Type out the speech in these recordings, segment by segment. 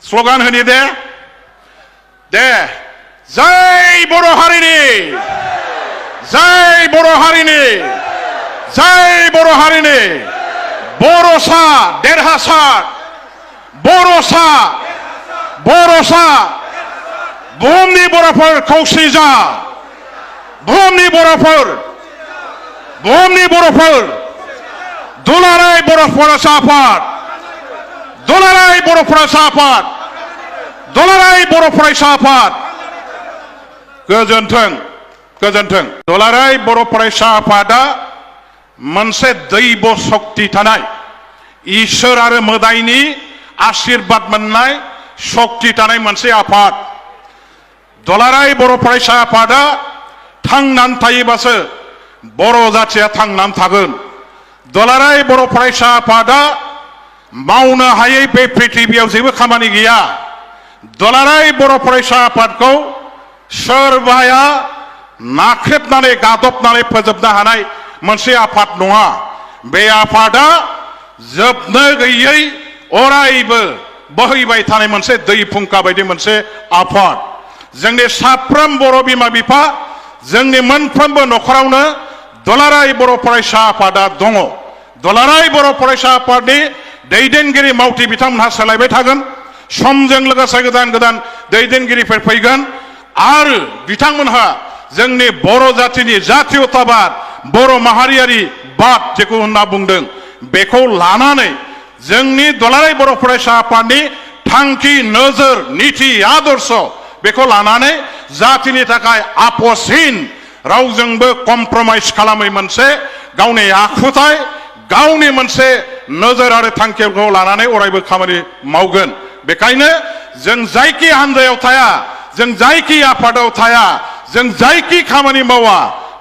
Slogan होनि दे जय बर' हारिनि जय बर' हारिनि जय बर' हारिनि बर'सा देरहासार बर'सा बुहुमनि बर'फोर खौसे जा बुहुमनि बर'फोर दुलाराय बर' फरायसा आफाद दुलाराय बर' फरायसा आफाद दुलाराय बर' फरायसा आफाद गोजोन्थों दुलाराय बर' फरायसा आफादा मोनसे दैब शक्ति थानाय इसोर आरो मोदायनि आशीर्बाद मोननाय शक्ति थानाय मोनसे आफाद दुलाराय बर' फरायसा आफादा थांनानै थायोबासो बर' जाथिया थांनानै थागोन दुलाराय बर' फरायसा आफादा मावनो हायै बे पृथिबियाव जेबो खामानि गैया दुलाराय बर' फरायसा आफादखौ सोरबाया नाख्रेबनानै गादबनानै फोजोबनो हानाय मोनसे आफाद नङा बे आफादा जोबनो गैयै अरायबो बोहैबाय थानाय मोनसे दै फुंखा बायदि मोनसे आफाद जोंनि साफ्रोम बर' बिमा बिफा जोंनि मोनफ्रोमबो नखरावनो दुलाराय बर' फरायसा आफादा दङ दुलाराय बर' फरायसा आफादनि दैदेनगिरि मावथि बिथांमोनहा सोलायबाय थागोन समजों लोगोसे गोदान गोदान दैदेनगिरिफोर फैगोन आरो बिथांमोनहा जोंनि बर' जातिनि जातीयताबाद बर' माहारियारि बाद जेखौ होनना बुंदों बेखौ लानानै जोंनि दुलाराय बर' फरायसा आफादनि थांखि नोजोर नीति आदर्श बेखौ लानानै जातिनि थाखाय आपसहीन रावजोंबो कमप्रमाइज खालामै मोनसे गावनि आखुथाय गावनि मोनसे नोजोर आरो थांखिखौ लानानै अरायबो खामानि मावगोन बेखायनो जों जायखि हान्जायाव थाया जों जायखि आफादाव थाया जों जायखि खामानि मावा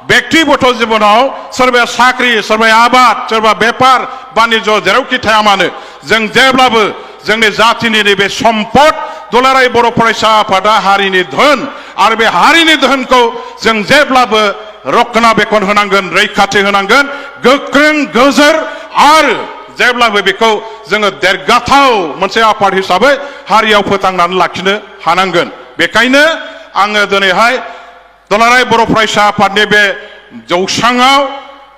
व्यक्तिगत जीवनाव सोरबाया साख्रि सोरबाया आबाद सोरबा बेपार बानिज्य जेरावखि थाया मानो जों जेब्लाबो जोंनि जातिनि नैबे सम्पद दुलाराय बर' फरायसा आफादा हारिनि धोन आरो बे हारिनि धोनखौ जों जेब्लाबो रक्षणाबेक्षण होनांगोन रैखाथि होनांगोन गोख्रों गोजोर आरो जेब्लाबो बेखौ जोङो देरगाथाव मोनसे आफाद हिसाबै हारियाव फोथांनानै लाखिनो हानांगोन बेखायनो आङो दिनैहाय दुलाराय बर' फरायसा आफादनि बे जौसाङाव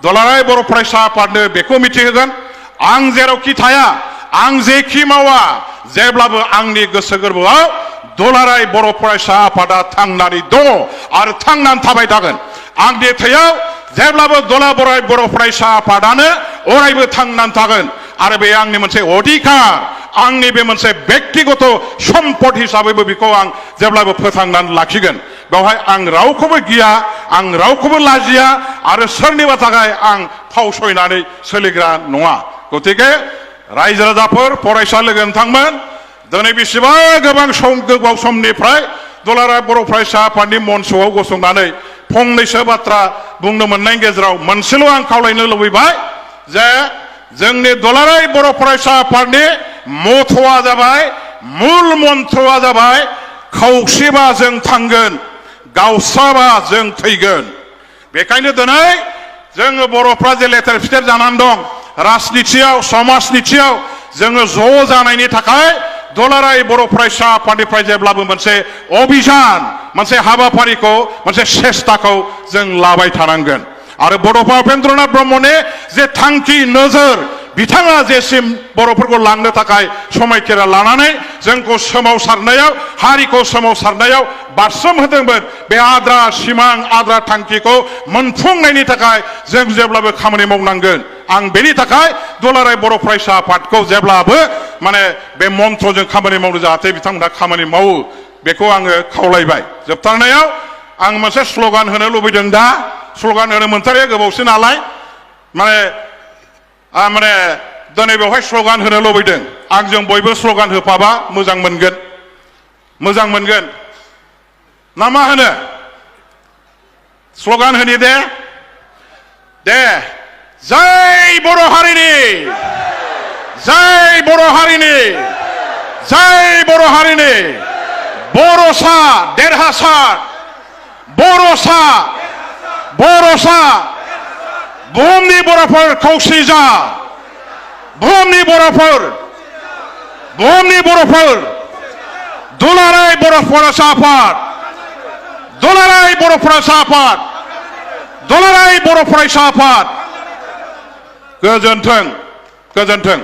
दुलाराय बर' फरायसा आफादनो बेखौ मिथिहोगोन आं जेरावखि थाया आं जेखि मावा जेब्लाबो आंनि गोसो गोरबोआव दुलाराय बर' फरायसा आफादा थांनानै दङ आरो थांनानै थाबाय थागोन आंनि थैयाव जेब्लाबो दुलाराय बर' फरायसा आफादानो अरायबो थांनानै थागोन आरो बे आंनि मोनसे अधिकार आंनि बे मोनसे व्यक्तिगत सम्पद हिसाबैबो बेखौ आं जेब्लाबो फोथांनानै लाखिगोन बेवहाय आं रावखौबो गिया आं रावखौबो लाजिया आरो सोरनिबा थाखाय आं फावसयनानै सोलिग्रा नङा गतिके रायजो राजाफोर फरायसा लोगो नोंथांमोन दिनै बेसेबा गोबाव समनिफ्राय दुलाराय बर' फरायसा आफादनि मन्चआव गसंनानै फंनैसो बाथ्रा बुंनो मोननायनि गेजेराव मोनसेल' आं खावलायनो लुबैबाय जे जोंनि दुलाराय बर' फरायसा आफादनि मथ'आ जाबाय मुल मन्त्रआ जाबाय खौसेबा जों थांगोन गावस्राबा जों थैगोन बेखायनो दिनै जोङो बर'फ्रा जे लेथेर फिथेर जानानै दं राजनितियाव समाजनितियाव जोङो ज' जानायनि थाखाय दुलाराय बर' फरायसा आफादनिफ्राय जेब्लाबो मोनसे अभियान मोनसे हाबाफारिखौ मोनसे सेस्ताखौ जों लाबाय थानांगोन आरो बड'फा उपेन्द्रनाथ ब्रह्मनि जे थांखि नोजोर बिथाङा जेसिम बर'फोरखौ लांनो थाखाय समायखेरा लानानै जोंखौ सोमावसारनायाव हारिखौ सोमावसारनायाव बारसोम होदोंमोन बे आद्रा सिमां आद्रा थांखिखौ मोनफुंनायनि थाखाय जों जेब्लाबो खामानि मावनांगोन आं बेनि थाखाय दुलाराय बर' फरायसा आफादखौ जेब्लाबो माने बे मन्त्रजों खामानि मावनो जाहाथे बिथांमोनहा खामानि मावो बेखौ आङो खावलायबाय जोबथारनायाव आं मोनसे स्ल'गान होनो लुबैदों दा स्ल'गान होनो मोनथारिया गोबावसो नालाय माने दिनै बेवहाय स्ल'गान होनो लुबैदों आंजों बयबो स्ल'गान होफाबा मोजां मोनगोन ना मा होनो स्ल'गान होनि दे जय बर' हारिनि जय बर' हारिनि जय बर' हारिनि बर'सा देरहासार बर'सा बुहुमनि बर'फोर खौसे जा बुहुमनि बर'फोर दुलाराय बर' फरायसा आफाद, दुलाराय बर' फरायसा आफाद, दुलाराय बर' फरायसा आफाद। गोजोन्थों, गोजोन्थों।